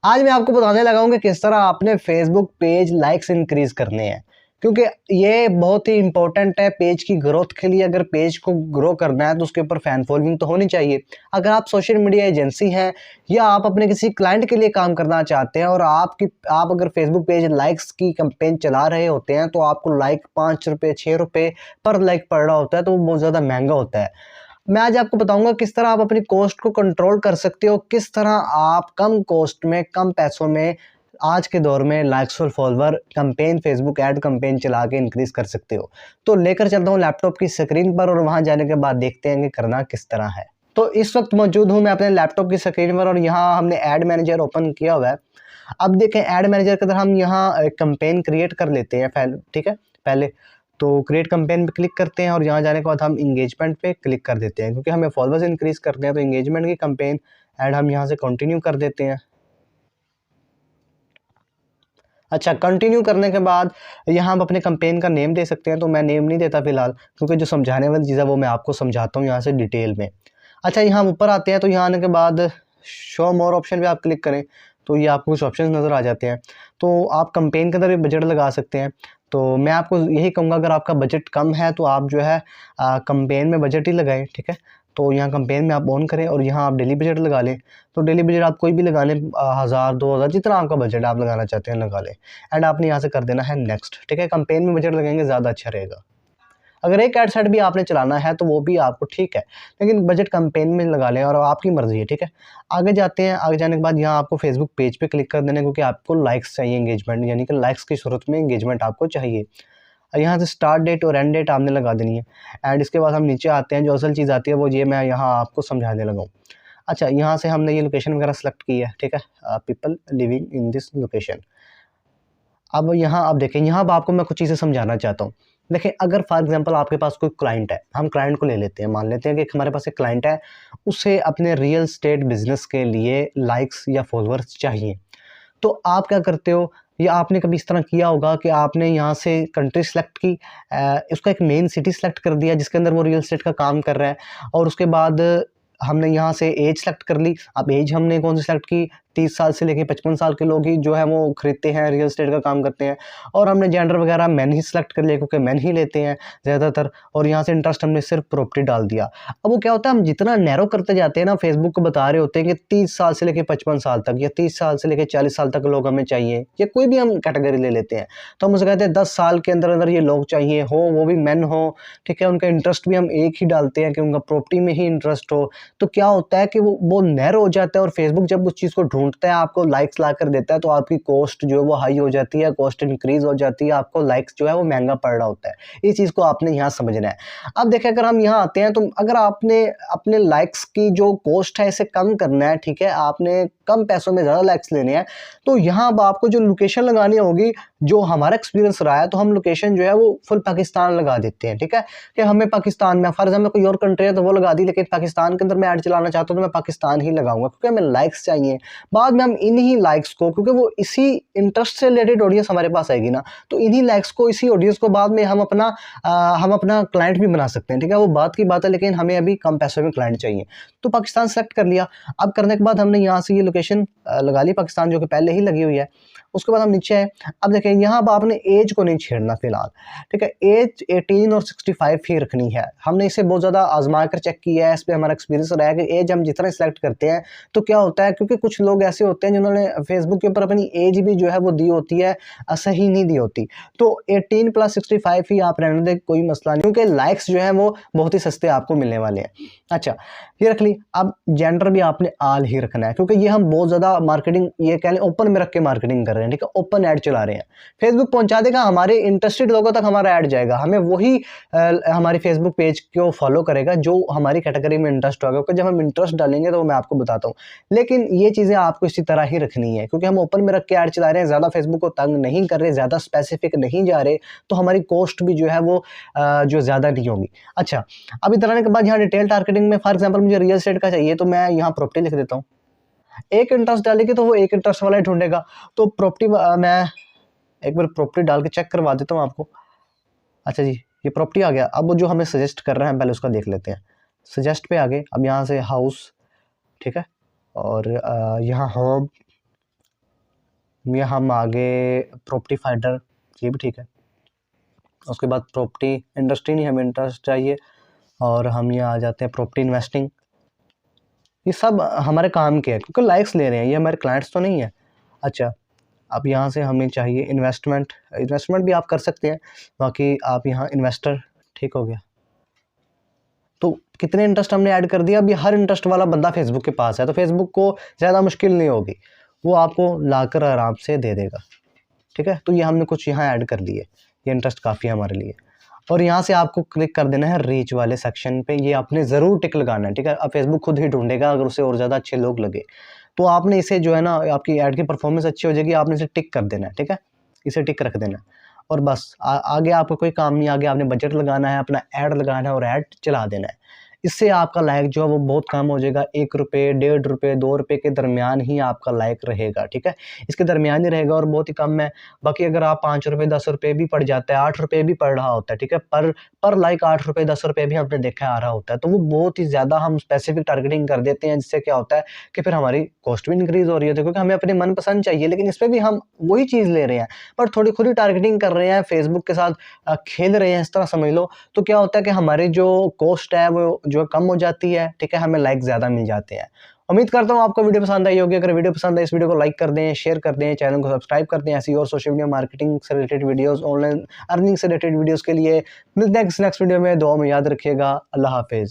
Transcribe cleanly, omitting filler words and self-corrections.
आज मैं आपको बताने लगा हूँ कि किस तरह आपने फेसबुक पेज लाइक्स इंक्रीज करने हैं, क्योंकि ये बहुत ही इंपॉर्टेंट है पेज की ग्रोथ के लिए। अगर पेज को ग्रो करना है तो उसके ऊपर फैन फॉलोइंग तो होनी चाहिए। अगर आप सोशल मीडिया एजेंसी हैं या आप अपने किसी क्लाइंट के लिए काम करना चाहते हैं और आप अगर फेसबुक पेज लाइक्स की कैंपेन चला रहे होते हैं तो आपको लाइक 5 रुपये 6 रुपये पर लाइक पड़ रहा होता है, तो वो बहुत ज़्यादा महंगा होता है। मैं आज आपको बताऊंगा किस तरह आप अपनी कॉस्ट को कंट्रोल कर सकते हो, किस तरह आप कम कॉस्ट में कम पैसों में आज के दौर में लाइक्स और follower campaign Facebook ad campaign चला के इंक्रीज कर सकते हो। तो लेकर चलता हूँ लैपटॉप की स्क्रीन पर और वहां जाने के बाद देखते हैं कि करना किस तरह है। तो इस वक्त मौजूद हूँ मैं अपने लैपटॉप की स्क्रीन पर और यहाँ हमने ऐड मैनेजर ओपन किया हुआ है। अब देखें ऐड मैनेजर के अंदर हम यहाँ कैंपेन क्रिएट कर लेते हैं ठीक है। पहले तो क्रिएट कैंपेन पे क्लिक करते हैं और यहाँ जाने के बाद हम इंगेजमेंट पे क्लिक कर देते हैं, क्योंकि हमें फॉलोअर्स इंक्रीज करते हैं। तो इंगेजमेंट की कैंपेन ऐड हम यहाँ से कंटिन्यू कर देते हैं। अच्छा, कंटिन्यू करने के बाद यहाँ हम अपने कैंपेन का नेम दे सकते हैं। तो मैं नेम नहीं देता फिलहाल, क्योंकि जो समझाने वाली चीज़ है वो मैं आपको समझाता हूँ यहाँ से डिटेल में। अच्छा, यहाँ हम ऊपर आते हैं तो यहाँ आने के बाद शो मोर ऑप्शन पे आप क्लिक करें तो ये आपको कुछ ऑप्शन नज़र आ जाते हैं। तो आप कैंपेन के अंदर भी बजट लगा सकते हैं। तो मैं आपको यही कहूँगा, अगर आपका बजट कम है तो आप जो है कैंपेन में बजट ही लगाएं, ठीक है। तो यहाँ कैंपेन में आप ऑन करें और यहाँ आप डेली बजट लगा लें। तो डेली बजट आप कोई भी लगा लें, 1000 2000 जितना आपका बजट आप लगाना चाहते हैं लगा लें। एंड आपने यहाँ से कर देना है नेक्स्ट, ठीक है। कैंपेन में बजट लगाएंगे ज़्यादा अच्छा रहेगा। अगर एक एड सेट भी आपने चलाना है तो वो भी आपको ठीक है, लेकिन बजट कैंपेन में लगा लें और आपकी मर्ज़ी है, ठीक है। आगे जाते हैं। आगे जाने के बाद यहाँ आपको फेसबुक पेज पे क्लिक कर देना है, क्योंकि आपको लाइक्स चाहिए, एंगेजमेंट, यानी कि लाइक्स की सूरत में एंगेजमेंट आपको चाहिए। यहाँ से स्टार्ट डेट और एंड डेट आपने लगा देनी है। एंड इसके बाद हम नीचे आते हैं, जो असल चीज़ आती है वो ये मैं यहाँ आपको समझाने लगा हूँ। अच्छा, यहाँ से हमने ये लोकेशन वगैरह सेलेक्ट की है, ठीक है। People living in this location. अब यहाँ आप देखें, यहाँ अब आपको मैं कुछ चीज़ें समझाना चाहता हूँ। देखें, अगर फॉर एग्जांपल आपके पास कोई क्लाइंट है, हम क्लाइंट को ले लेते हैं, मान लेते हैं कि हमारे पास एक क्लाइंट है, उसे अपने रियल एस्टेट बिजनेस के लिए लाइक्स या फॉलोअर्स चाहिए। तो आप क्या करते हो, या आपने कभी इस तरह किया होगा कि आपने यहाँ से कंट्री सेलेक्ट की, उसका एक मेन सिटी सेलेक्ट कर दिया जिसके अंदर वो रियल एस्टेट का काम कर रहा है, और उसके बाद हमने यहाँ से एज सेलेक्ट कर ली। अब एज हमने कौन सी सेलेक्ट की, 30 साल से लेके 55 साल के लोग ही जो है वो खरीदते हैं, रियल एस्टेट का काम करते हैं। और हमने जेंडर वगैरह मैन ही सेलेक्ट कर लिया, क्योंकि मैन ही लेते हैं ज़्यादातर। और यहाँ से इंटरेस्ट हमने सिर्फ प्रॉपर्टी डाल दिया। अब वो क्या होता है, हम जितना नैरो करते जाते हैं ना, फेसबुक को बता रहे होते हैं कि 30 साल से लेके 55 साल तक या 30 साल से लेके 40 साल तक लोग हमें चाहिए, या कोई भी हम कैटेगरी ले लेते हैं। तो हम उसे कहते हैं 10 साल के अंदर अंदर ये लोग चाहिए हो, वो भी मैन हो, ठीक है। उनका इंटरेस्ट भी हम एक ही डालते हैं कि उनका प्रॉपर्टी में ही इंटरेस्ट हो। तो क्या होता है कि वो नैरो हो जाता है, और फेसबुक जब उस चीज़ को ढूंढता है, आपको लाइक्स ला कर देता है, तो आपकी कॉस्ट जो है वो हाई हो जाती है, कॉस्ट इंक्रीज हो जाती है, आपको लाइक्स जो है वो महंगा पड़ रहा होता है। इस चीज़ को आपने यहाँ समझना है। अब देखें, अगर हम यहाँ आते हैं तो अगर आपने अपने लाइक्स की जो कॉस्ट है इसे कम करना है, ठीक है, आपने कम पैसों में ज़्यादा लाइक्स लेने हैं, तो यहाँ अब आपको जो लोकेशन लगानी होगी, जो हमारा एक्सपीरियंस रहा है, तो हम लोकेशन जो है वो फुल पाकिस्तान लगा देते हैं, ठीक है। कि हमें पाकिस्तान में, फॉर एग्जाम्पल कोई और कंट्री है तो वो लगा दी, लेकिन पाकिस्तान के अंदर मैं ऐड चलाना चाहता हूँ तो मैं पाकिस्तान ही लगाऊंगा, क्योंकि हमें लाइक्स चाहिए। बाद में हम इन्हीं लाइक्स को, क्योंकि वो इसी इंटरेस्ट से रिलेटेड ऑडियंस हमारे पास आएगी ना, तो इन्हीं लाइक्स को, इसी ऑडियंस को बाद में हम अपना क्लाइंट भी बना सकते हैं, ठीक है। वो बात की बात है, लेकिन हमें अभी कम पैसों में क्लाइंट चाहिए। तो पाकिस्तान सेलेक्ट कर लिया। अब करने के बाद हमने यहाँ से ये लोकेशन लगा ली पाकिस्तान, जो कि पहले ही लगी हुई है। उसके बाद हम नीचे आए। अब देखें, यहाँ अब आपने एज को नहीं छेड़ना फिलहाल, ठीक है। एज 18 और 65 ही रखनी है। हमने इसे बहुत ज़्यादा आजमा कर चेक किया है, इस पर हमारा एक्सपीरियंस रहा है कि एज हम जितना सेलेक्ट करते हैं तो क्या होता है, क्योंकि कुछ लोग ऐसे होते हैं जिन्होंने फेसबुक के ऊपर अपनी एज भी जो है वो दी होती है, सही नहीं दी होती। तो 18 + 65 ही आप रहने दें, कोई मसला नहीं, क्योंकि लाइक्स जो है वो बहुत ही सस्ते आपको मिलने वाले हैं। अच्छा, ये रख ली। अब जेंडर भी आपने आल ही रखना है, क्योंकि ये हम बहुत ज़्यादा मार्केटिंग, ये कह लें ओपन में रख के मार्केटिंग कर रहे हैं, ठीक है। ओपन ऐड चला रहे हैं, फेसबुक पहुंचा देगा, हमारे इंटरेस्टेड लोगों तक हमारा ऐड जाएगा, हमें वही हमारी फेसबुक पेज को फॉलो करेगा जो हमारी कैटेगरी में इंटरेस्ट होगा, क्योंकि जब हम इंटरेस्ट डालेंगे तो मैं आपको बताता हूँ। लेकिन ये चीज़ें आपको इसी तरह ही रखनी है, क्योंकि हम ओपन में रख के ऐड चला रहे हैं, ज़्यादा फेसबुक को तंग नहीं कर रहे, ज़्यादा स्पेसिफिक नहीं जा रहे, तो हमारी कॉस्ट भी जो है वो जो ज़्यादा नहीं होगी। अच्छा, अब इधर आने के बाद यहाँ डिटेल टारगेटिंग में फॉर एग्जाम्पल मुझे रियल एस्टेट का चाहिए, तो मैं यहाँ प्रॉपर्टी लिख देता हूँ। एक इंटरेस्ट डालेगी तो वो एक इंटरेस्ट वाला ही ढूंढेगा। तो प्रॉपर्टी मैं एक बार प्रॉपर्टी डाल के चेक करवा देता हूँ आपको। अच्छा जी, ये प्रॉपर्टी आ गया। अब वो जो हमें सजेस्ट कर रहे हैं पहले उसका देख लेते हैं। सजेस्ट पे आगे, अब यहाँ से हाउस, ठीक है, और यहाँ होम, ये हम आगे प्रॉपर्टी फाइंडर, ये भी ठीक है। उसके बाद प्रॉपर्टी इंडस्ट्री नहीं, हमें इंटरेस्ट चाहिए, और हम ये आ जाते हैं प्रॉपर्टी इन्वेस्टिंग। ये सब हमारे काम के हैं क्योंकि लाइक्स ले रहे हैं, ये हमारे क्लाइंट्स तो नहीं है। अच्छा, अब यहाँ से हमें चाहिए इन्वेस्टमेंट, इन्वेस्टमेंट भी आप कर सकते हैं, बाकी आप यहाँ इन्वेस्टर, ठीक हो गया। तो कितने इंटरेस्ट हमने ऐड कर दिया। अब ये हर इंटरेस्ट वाला बंदा फेसबुक के पास है, तो फेसबुक को ज़्यादा मुश्किल नहीं होगी, वो आपको लाकर आराम से दे देगा, ठीक है। तो ये हमने कुछ यहाँ ऐड कर लिए, ये इंटरेस्ट काफ़ी है हमारे लिए। और यहाँ से आपको क्लिक कर देना है रीच वाले सेक्शन पे, ये आपने ज़रूर टिक लगाना है, ठीक है। अब फेसबुक खुद ही ढूंढेगा अगर उसे और ज़्यादा अच्छे लोग लगे, तो आपने इसे जो है ना, आपकी ऐड की परफॉर्मेंस अच्छी हो जाएगी, आपने इसे टिक कर देना है, ठीक है। इसे टिक रख देना है और बस आगे आपको कोई काम नहीं, आगे आपने बजट लगाना है, अपना ऐड लगाना है और ऐड चला देना है। इससे आपका लाइक जो है वो बहुत कम हो जाएगा, 1 रुपये, 1.5 रुपये, 2 रुपये के दरमियान ही आपका लाइक रहेगा, ठीक है। इसके दरमियान ही रहेगा और बहुत ही कम है। बाकी अगर आप 5 रुपये, 10 रुपये भी पड़ जाता है, 8 रुपये भी पड़ रहा होता है, ठीक है, पर लाइक 8 रुपये, 10 रुपये भी हमने देखा आ रहा होता है, तो वो बहुत ही ज़्यादा हम स्पेसिफिक टारगेटिंग कर देते हैं, जिससे क्या होता है कि फिर हमारी कॉस्ट भी इंक्रीज़ हो रही होती है, क्योंकि हमें अपने मनपसंद चाहिए, लेकिन इस पे भी हम वही चीज़ ले रहे हैं, पर थोड़ी खुद ही टारगेटिंग कर रहे हैं, फेसबुक के साथ खेल रहे हैं, इस तरह समझ लो। तो क्या होता है कि हमारी जो कॉस्ट है वो जो कम हो जाती है, ठीक है, हमें लाइक ज़्यादा मिल जाते हैं। उम्मीद करता हूँ आपको वीडियो पसंद आई होगी। अगर वीडियो पसंद है, इस वीडियो को लाइक कर दें, शेयर कर दें, चैनल को सब्सक्राइब कर दें। ऐसी और सोशल मीडिया मार्केटिंग से रिलेटेड वीडियोस, ऑनलाइन अर्निंग से रिलेटेड वीडियोस के लिए मिलते हैं नेक्स्ट वीडियो में। दुआ में याद रखिएगा। अल्लाह हाफिज़।